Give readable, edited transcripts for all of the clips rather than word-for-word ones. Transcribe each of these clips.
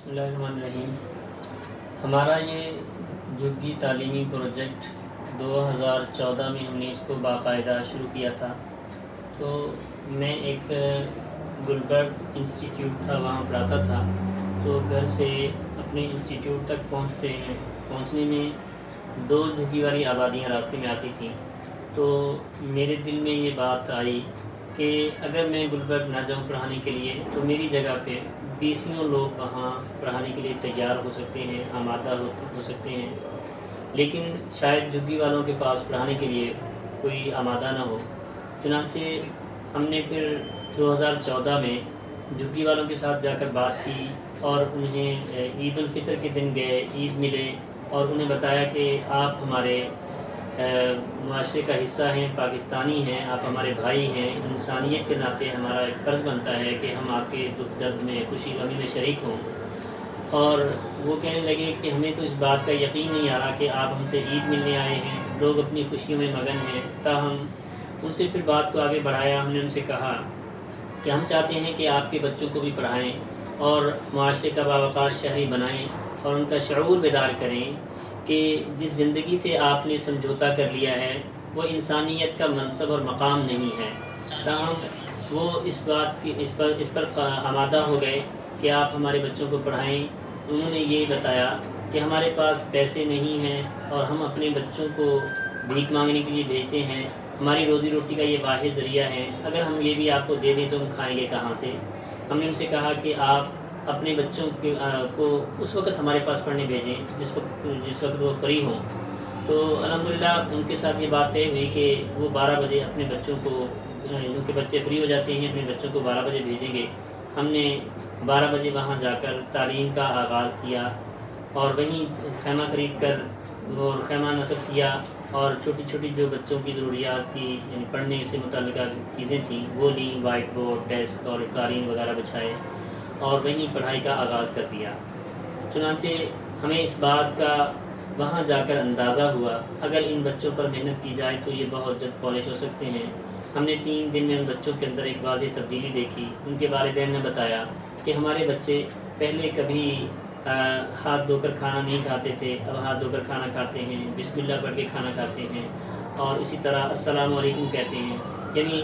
بسم اللہ الرحمن الرحیم۔ ہمارا یہ جھگی تعلیمی پروجیکٹ 2014 میں ہم نے اس کو باقاعدہ شروع کیا تھا۔ تو میں ایک گلبرگ انسٹیٹیوٹ تھا، وہاں پڑھاتا تھا۔ تو گھر سے اپنے انسٹیٹیوٹ تک پہنچنے میں 2 جھگی والی آبادیاں راستے میں آتی تھیں۔ تو میرے دل میں یہ بات آئی کہ اگر میں گلبرگ نہ جاؤں پڑھانے کے لیے تو میری جگہ پہ 20 لوگ وہاں پڑھانے کے لیے تیار ہو سکتے ہیں، آمادہ ہو سکتے ہیں، لیکن شاید جھگی والوں کے پاس پڑھانے کے لیے کوئی آمادہ نہ ہو۔ چنانچہ ہم نے پھر 2014 میں جھگی والوں کے ساتھ جا کر بات کی اور انہیں عید الفطر کے دن گئے، عید ملے اور انہیں بتایا کہ آپ ہمارے معاشرے کا حصہ ہیں، پاکستانی ہیں، آپ ہمارے بھائی ہیں، انسانیت کے ناطے ہمارا ایک فرض بنتا ہے کہ ہم آپ کے دکھ درد میں، خوشی غمی میں شریک ہوں۔ اور وہ کہنے لگے کہ ہمیں تو اس بات کا یقین نہیں آ رہا کہ آپ ہم سے عید ملنے آئے ہیں، لوگ اپنی خوشیوں میں مگن ہیں۔ تاہم ان سے پھر بات کو آگے بڑھایا، ہم نے ان سے کہا کہ ہم چاہتے ہیں کہ آپ کے بچوں کو بھی پڑھائیں اور معاشرے کا باوقار شہری بنائیں اور ان کا شعور بیدار کریں کہ جس زندگی سے آپ نے سمجھوتا کر لیا ہے وہ انسانیت کا منصب اور مقام نہیں ہے۔ تاہم وہ اس پر آمادہ ہو گئے کہ آپ ہمارے بچوں کو پڑھائیں۔ انہوں نے یہ بتایا کہ ہمارے پاس پیسے نہیں ہیں اور ہم اپنے بچوں کو بھیک مانگنے کے لیے بھیجتے ہیں، ہماری روزی روٹی کا یہ واحد ذریعہ ہے، اگر ہم یہ بھی آپ کو دے دیں تو ہم کھائیں گے کہاں سے؟ ہم نے ان سے کہا کہ آپ اپنے بچوں کو اس وقت ہمارے پاس پڑھنے بھیجیں جس وقت وہ فری ہوں۔ تو الحمدللہ ان کے ساتھ یہ بات طے ہوئی کہ وہ 12 بجے اپنے بچوں کو، ان کے بچے فری ہو جاتے ہیں، اپنے بچوں کو 12 بجے بھیجیں گے۔ ہم نے 12 بجے وہاں جا کر تعلیم کا آغاز کیا اور وہیں خیمہ خرید کر اور خیمہ نصب کیا اور چھوٹی چھوٹی جو بچوں کی ضروریات کی یعنی پڑھنے سے متعلقہ چیزیں تھیں وہ لیں، وائٹ بورڈ، ڈیسک اور قالین وغیرہ بچھائے اور وہیں پڑھائی کا آغاز کر دیا۔ چنانچہ ہمیں اس بات کا وہاں جا کر اندازہ ہوا اگر ان بچوں پر محنت کی جائے تو یہ بہت جلد پالش ہو سکتے ہیں۔ ہم نے 3 دن میں ان بچوں کے اندر ایک واضح تبدیلی دیکھی۔ ان کے والدین نے بتایا کہ ہمارے بچے پہلے کبھی ہاتھ دھو کر کھانا نہیں کھاتے تھے، اب ہاتھ دھو کر کھانا کھاتے ہیں، بسم اللہ پڑھ کے کھانا کھاتے ہیں اور اسی طرح السلام علیکم کہتے ہیں۔ یعنی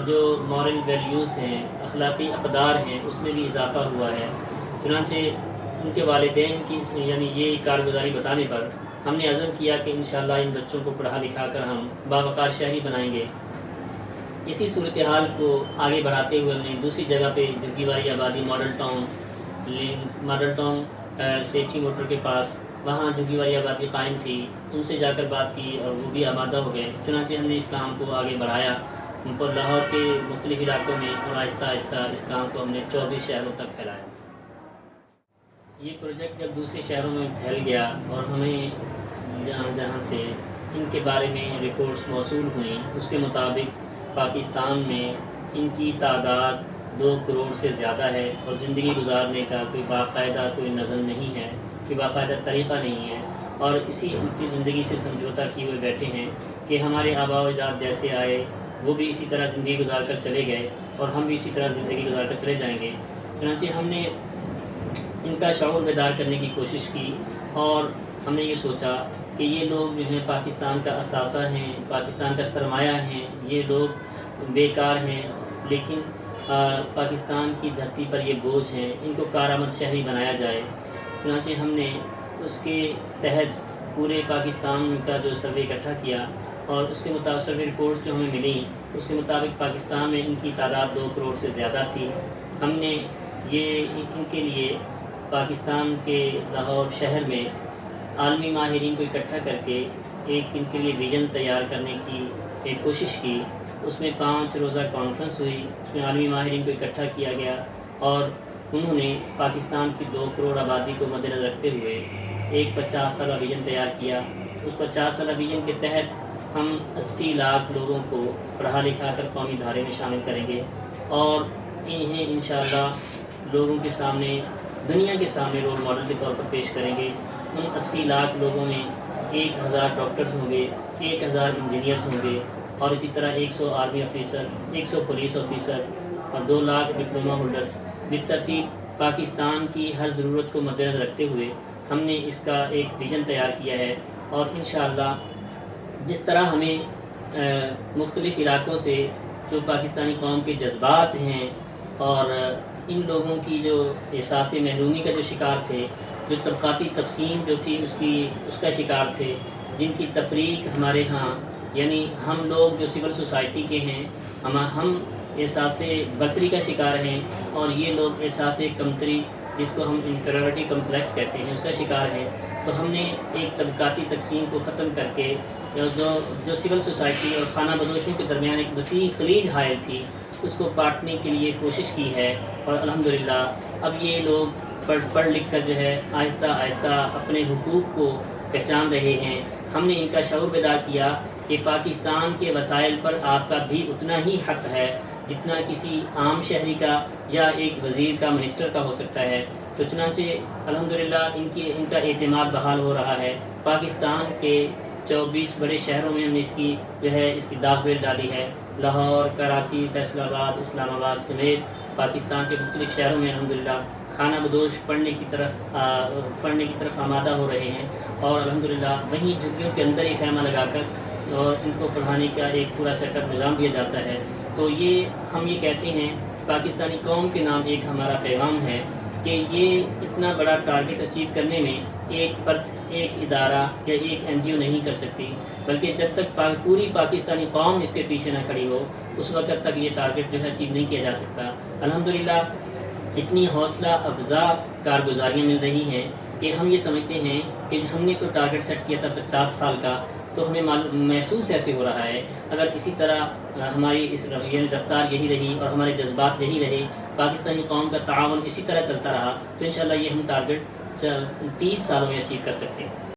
جو مورل ویلیوز ہیں، اخلاقی اقدار ہیں، اس میں بھی اضافہ ہوا ہے۔ چنانچہ ان کے والدین کی یعنی یہ کارگزاری بتانے پر ہم نے عزم کیا کہ انشاءاللہ ان بچوں کو پڑھا لکھا کر ہم باوقار شہری بنائیں گے۔ اسی صورتحال کو آگے بڑھاتے ہوئے ہم نے دوسری جگہ پہ جھگی والی آبادی ماڈل ٹاؤن سیٹھی موٹر کے پاس، وہاں جھگی والی آبادی قائم تھی، ان سے جا کر بات کی اور وہ بھی آمادہ ہو گئے۔ چنانچہ ہم نے اس کام کو آگے بڑھایا پر لاہور کے مختلف علاقوں میں اور آہستہ آہستہ اس کام کو ہم نے 24 شہروں تک پھیلایا۔ یہ پروجیکٹ جب دوسرے شہروں میں پھیل گیا اور ہمیں جہاں سے ان کے بارے میں رپورٹس موصول ہوئیں اس کے مطابق پاکستان میں ان کی تعداد 2 کروڑ سے زیادہ ہے اور زندگی گزارنے کا کوئی باقاعدہ کوئی نظم نہیں ہے، کوئی باقاعدہ طریقہ نہیں ہے اور اسی ان کی زندگی سے سمجھوتا کیے ہوئے بیٹھے ہیں کہ ہمارے آباء و اجداد جیسے آئے وہ بھی اسی طرح زندگی گزار کر چلے گئے اور ہم بھی اسی طرح زندگی گزار کر چلے جائیں گے۔ چنانچہ ہم نے ان کا شعور بیدار کرنے کی کوشش کی اور ہم نے یہ سوچا کہ یہ لوگ جو ہیں پاکستان کا اثاثہ ہیں، پاکستان کا سرمایہ ہیں، یہ لوگ بیکار ہیں لیکن پاکستان کی دھرتی پر یہ بوجھ ہیں، ان کو کارآمد شہری بنایا جائے۔ چنانچہ ہم نے اس کے تحت پورے پاکستان کا جو سروے اکٹھا کیا اور اس کے مطابق سروے رپورٹس جو ہمیں ملیں اس کے مطابق پاکستان میں ان کی تعداد 2 کروڑ سے زیادہ تھی۔ ہم نے یہ ان کے لیے پاکستان کے لاہور شہر میں عالمی ماہرین کو اکٹھا کر کے ایک ان کے لیے ویژن تیار کرنے کی ایک کوشش کی۔ اس میں 5 روزہ کانفرنس ہوئی، اس میں عالمی ماہرین کو اکٹھا کیا گیا اور انہوں نے پاکستان کی 2 کروڑ آبادی کو مد نظر رکھتے ہوئے ایک 50 سالہ ویژن تیار کیا۔ اس 50 سالہ ویژن کے تحت ہم 80 لاکھ لوگوں کو پڑھا لکھا کر قومی دھارے میں شامل کریں گے اور انہیں انشاءاللہ لوگوں کے سامنے، دنیا کے سامنے رول ماڈل کے طور پر پیش کریں گے۔ ان 80 لاکھ لوگوں میں 1000 ڈاکٹرز ہوں گے، 1000 انجینئرز ہوں گے اور اسی طرح 100 آرمی آفیسر، 100 پولیس آفیسر اور 2 لاکھ ڈپلومہ ہولڈرز بالترتیب پاکستان کی ہر ضرورت کو مد نظر رکھتے ہوئے ہم نے اس کا ایک ویژن تیار کیا ہے، اور انشاءاللہ جس طرح ہمیں مختلف علاقوں سے جو پاکستانی قوم کے جذبات ہیں اور ان لوگوں کی جو احساس محرومی کا جو شکار تھے، جو طبقاتی تقسیم جو تھی اس کا شکار تھے، جن کی تفریق ہمارے ہاں، یعنی ہم لوگ جو سول سوسائٹی کے ہیں، ہم احساس برتری کا شکار ہیں، اور یہ لوگ احساس کمتری جس کو ہم انفیریورٹی کمپلیکس کہتے ہیں اس کا شکار ہے۔ تو ہم نے ایک طبقاتی تقسیم کو ختم کر کے جو سول سوسائٹی اور خانہ بدوشوں کے درمیان ایک وسیع خلیج حائل تھی، اس کو پاٹنے کے لیے کوشش کی ہے، اور الحمدللہ اب یہ لوگ پڑھ لکھ کر جو ہے آہستہ آہستہ اپنے حقوق کو پہچان رہے ہیں۔ ہم نے ان کا شعور بیدار کیا کہ پاکستان کے وسائل پر آپ کا بھی اتنا ہی حق ہے جتنا کسی عام شہری کا یا ایک وزیر کا، منسٹر کا ہو سکتا ہے۔ تو چنانچہ الحمدللہ ان کا اعتماد بحال ہو رہا ہے۔ پاکستان کے 24 بڑے شہروں میں ہم نے اس کی داغ بیل ڈالی ہے۔ لاہور، کراچی، فیصل آباد، اسلام آباد سمیت پاکستان کے مختلف شہروں میں الحمدللہ خانہ بدوش پڑھنے کی طرف آمادہ ہو رہے ہیں، اور الحمدللہ وہیں جھگیوں کے اندر ہی خیمہ لگا کر اور ان کو پڑھانے کا ایک پورا سیٹ اپ نظام دیا جاتا ہے۔ تو ہم یہ کہتے ہیں، پاکستانی قوم کے نام ایک ہمارا پیغام ہے کہ یہ اتنا بڑا ٹارگٹ اچیو کرنے میں ایک فرد، ایک ادارہ یا ایک NGO نہیں کر سکتی، بلکہ جب تک پوری پاکستانی قوم اس کے پیچھے نہ کھڑی ہو اس وقت تک یہ ٹارگٹ جو ہے اچیو نہیں کیا جا سکتا۔ الحمدللہ اتنی حوصلہ افزا کارگزاریاں مل رہی ہیں کہ ہم یہ سمجھتے ہیں کہ ہم نے تو ٹارگٹ سیٹ کیا تھا 50 سال کا، تو ہمیں محسوس ایسے ہو رہا ہے اگر اسی طرح ہماری اس رفتار یہی رہی اور ہمارے جذبات یہی رہے، پاکستانی قوم کا تعاون اسی طرح چلتا رہا، تو انشاءاللہ یہ ہم ٹارگٹ 30 سالوں میں اچیو کر سکتے ہیں۔